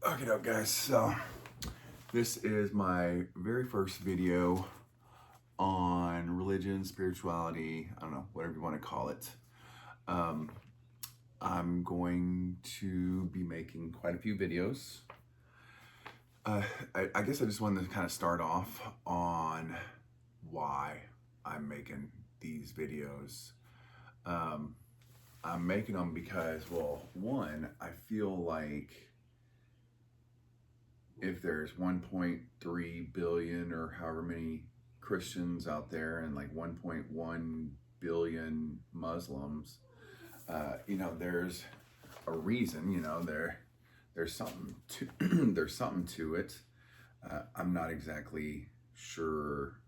Okay, guys, so this is my very first video on religion, spirituality, I don't know, whatever you want to call it. I'm going to be making quite a few videos. I guess I just wanted to kind of start off on why I'm making these videos. I'm making them because, well, one, I feel like if there's 1.3 billion or however many Christians out there and like 1.1 billion Muslims, there's a reason. There's something to there's something to it. I'm not exactly sure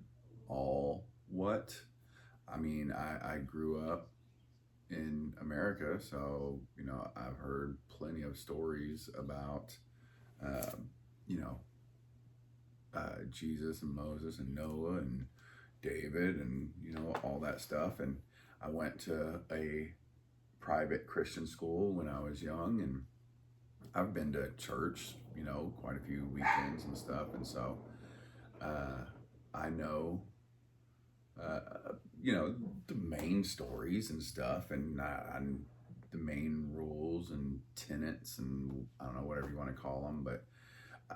all what. I mean, I grew up in America, so I've heard plenty of stories about you know, Jesus and Moses and Noah and David and, all that stuff. And I went to a private Christian school when I was young, and I've been to church, quite a few weekends and stuff. And so I know, the main stories and stuff, and the main rules and tenets, and I don't know, whatever you want to call them, but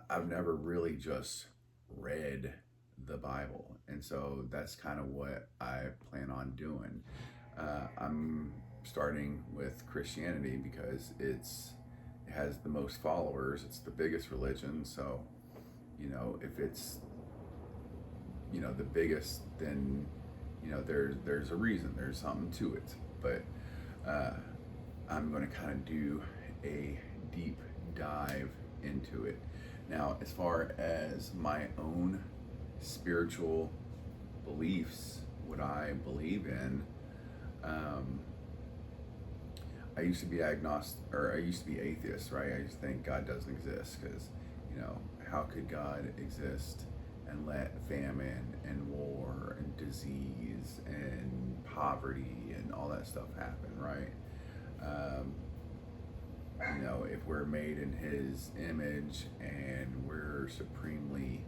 I've never really just read the Bible. And so that's kind of what I plan on doing. I'm starting with Christianity because it has the most followers, it's the biggest religion. So, if it's, the biggest, then, there's a reason, there's something to it. But I'm going to kind of do a deep dive into it. Now, as far as my own spiritual beliefs, what I believe in, I used to be agnostic, or I used to be atheist, right? I used to think God doesn't exist because, how could God exist and let famine and war and disease and poverty and all that stuff happen, right? If we're made in His image and we're supremely,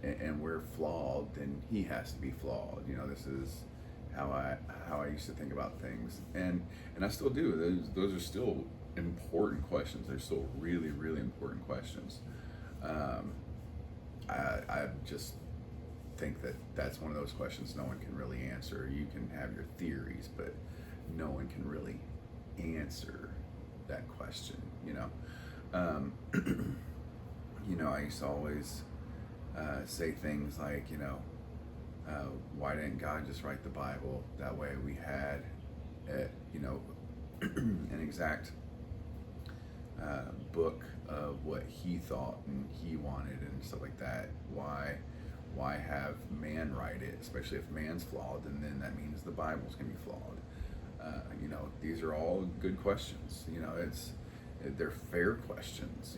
and we're flawed, then He has to be flawed. This is how I used to think about things, and I still do. Those are still important questions. They're still really, really important questions. I just think that that's one of those questions no one can really answer. You can have your theories, but no one can really answer that question. I used to always say things like, why didn't God just write the Bible? That way we had, an exact book of what He thought and He wanted and stuff like that. Why have man write it, especially if man's flawed, and then that means the Bible's gonna be flawed. These are all good questions. They're fair questions.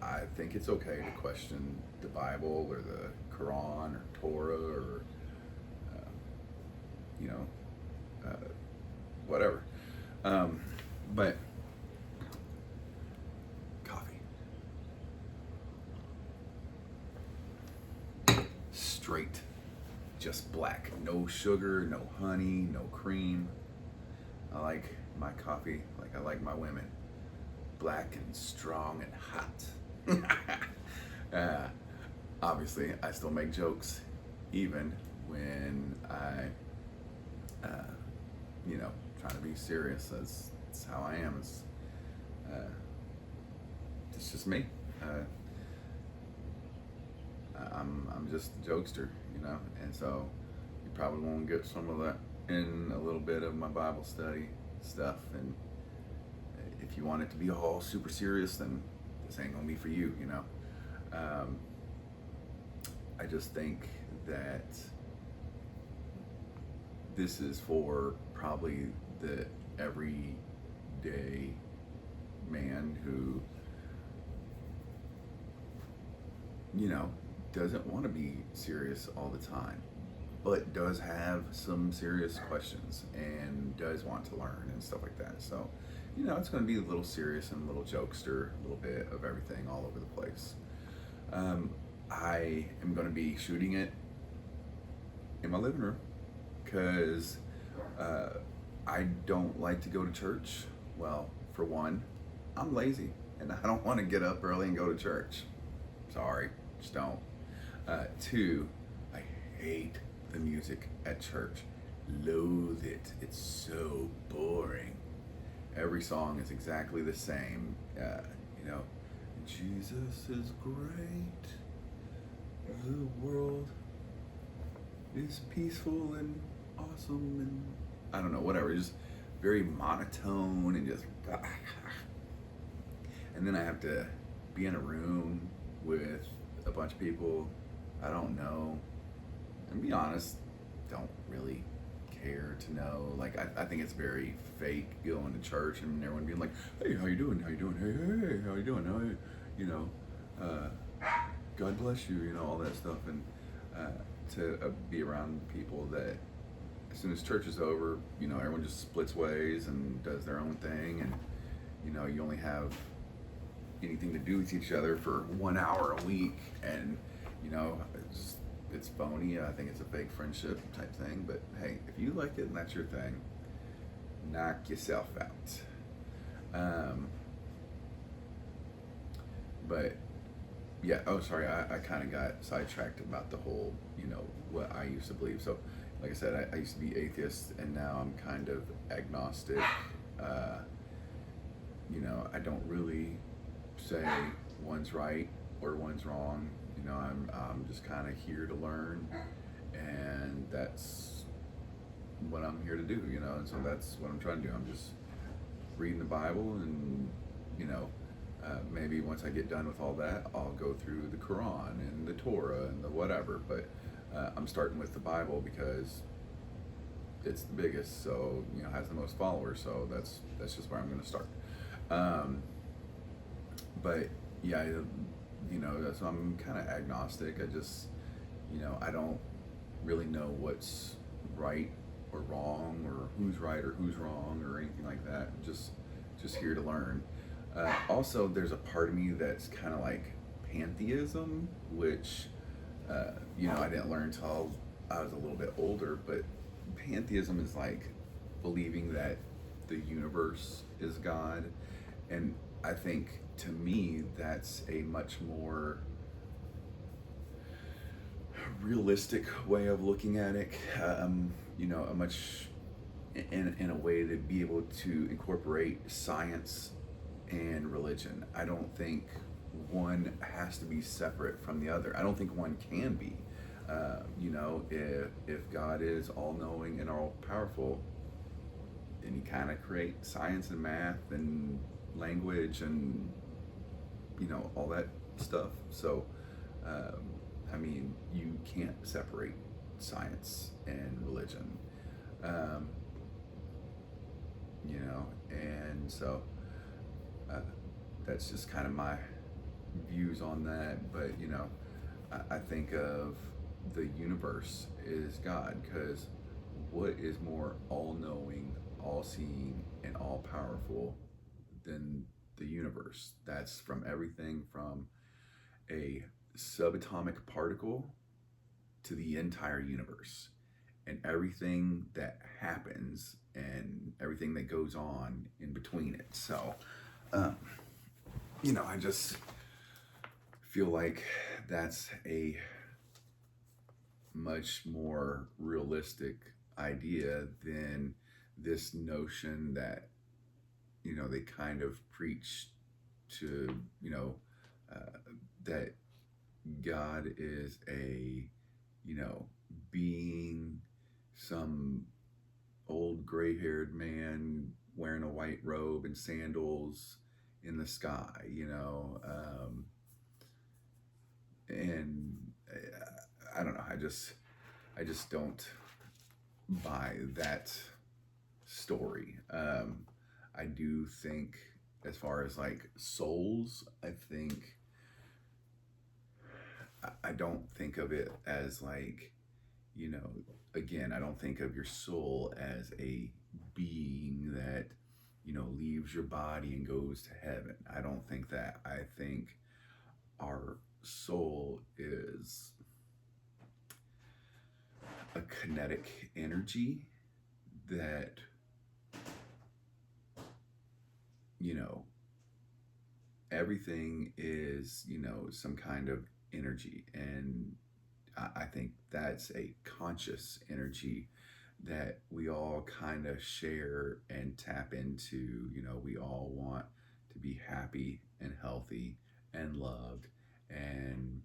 I think it's okay to question the Bible or the Quran or Torah or whatever. But coffee, straight, just black, no sugar, no honey, no cream. I like my coffee like I like my women, black and strong and hot. Obviously, I still make jokes, even when I, trying to be serious. That's how I am. It's just me. I'm just a jokester, and so you probably won't get some of that in a little bit of my Bible study stuff. And if you want it to be all super serious, then this ain't gonna be for you. I just think that this is for probably the everyday man who, doesn't want to be serious all the time, but does have some serious questions and does want to learn and stuff like that. So it's going to be a little serious and a little jokester, a little bit of everything all over the place. Um, I am going to be shooting it in my living room because uh, I don't like to go to church. Well, for one, I'm lazy and I don't want to get up early and go to church. Sorry, just don't. Two, I hate the music at church. Loathe it. It's so boring. Every song is exactly the same. You know, Jesus is great. The world is peaceful and awesome and I don't know, whatever. Just very monotone and just. And then I have to be in a room with a bunch of people I don't know. And be honest, don't really care to know. Like I think it's very fake going to church and everyone being like, "Hey, how you doing? How you doing? Hey, how you doing? How you, you know, God bless you. You know all that stuff." And to be around people that as soon as church is over, everyone just splits ways and does their own thing, and you only have anything to do with each other for 1 hour a week, and it's phony. I think it's a fake friendship type thing. But hey, if you like it and that's your thing, knock yourself out. But yeah. Oh, sorry. I kind of got sidetracked about the whole, what I used to believe. So, like I said, I used to be atheist, and now I'm kind of agnostic. Uh, I don't really say one's right or one's wrong. I'm just kind of here to learn, and that's what I'm here to do. And so that's what I'm trying to do. I'm just reading the Bible, and maybe once I get done with all that, I'll go through the Quran and the Torah and the whatever. But I'm starting with the Bible because it's the biggest, so has the most followers. So that's just where I'm going to start. But yeah, so I'm kind of agnostic. I just, I don't really know what's right or wrong, or who's right or who's wrong, or anything like that. Just here to learn. Also, there's a part of me that's kind of like pantheism, which I didn't learn until I was a little bit older. But pantheism is like believing that the universe is God, and I think to me that's a much more realistic way of looking at it. A much in a way to be able to incorporate science and religion. I don't think one has to be separate from the other. I don't think one can be. If God is all knowing and all powerful, then you kind of create science and math and language and all that stuff. So you can't separate science and religion. um, and so that's just kind of my views on that. But I think of the universe is God, because what is more all-knowing, all-seeing, and all-powerful than the universe? That's from everything from a subatomic particle to the entire universe, and everything that happens and everything that goes on in between it. So, um, I just feel like that's a much more realistic idea than this notion that they kind of preach to uh, that God is a being, some old gray-haired man wearing a white robe and sandals in the sky, and I don't know. I just don't buy that story. I do think, as far as like souls, I don't think of it as like, you know, again, I don't think of your soul as a being that leaves your body and goes to heaven. I don't think that. I think our soul is a kinetic energy that, you know, everything is, some kind of energy. And I think that's a conscious energy that we all kind of share and tap into. We all want to be happy and healthy and loved, and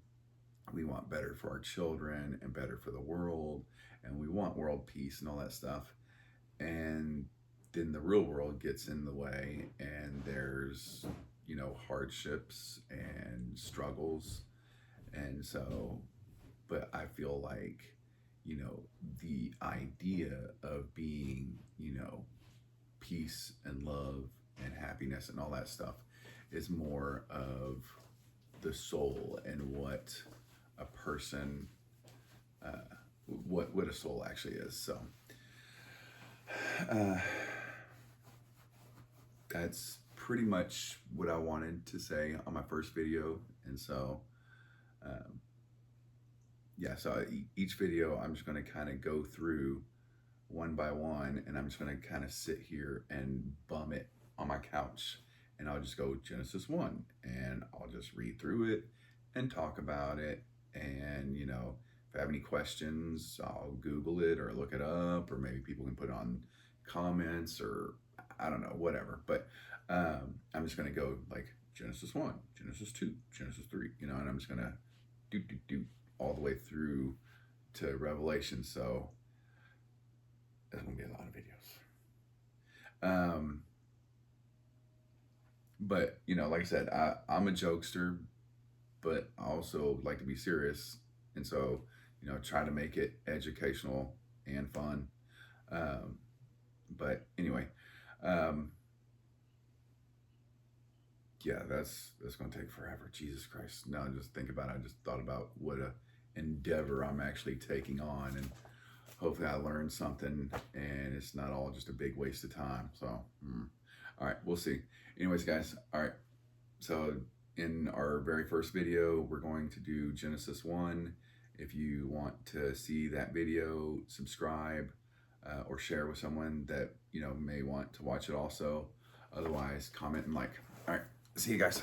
we want better for our children and better for the world, and we want world peace and all that stuff. And then the real world gets in the way, and there's, hardships and struggles. And so, but I feel like, the idea of being, peace and love and happiness and all that stuff is more of the soul and what a person, what a soul actually is. So, uh, that's pretty much what I wanted to say on my first video. And so, um, yeah, so each video I'm just going to kind of go through one by one, and I'm just going to kind of sit here and bum it on my couch, and I'll just go Genesis 1, and I'll just read through it and talk about it. And, if I have any questions, I'll Google it or look it up, or maybe people can put it on comments, or I don't know, whatever. But I'm just going to go like Genesis 1, Genesis 2, Genesis 3, and I'm just going to do all the way through to Revelation. So there's going to be a lot of videos. But, like I said, I'm a jokester, but I also like to be serious. And so, try to make it educational and fun. But anyway, yeah, that's going to take forever. Jesus Christ. Now just think about it. I just thought about what a endeavor I'm actually taking on, and hopefully I learned something and it's not all just a big waste of time. So, all right, we'll see. Anyways, guys, all right. So in our very first video, we're going to do Genesis 1. If you want to see that video, subscribe or share with someone that, may want to watch it also. Otherwise, comment and like. All right, see you guys.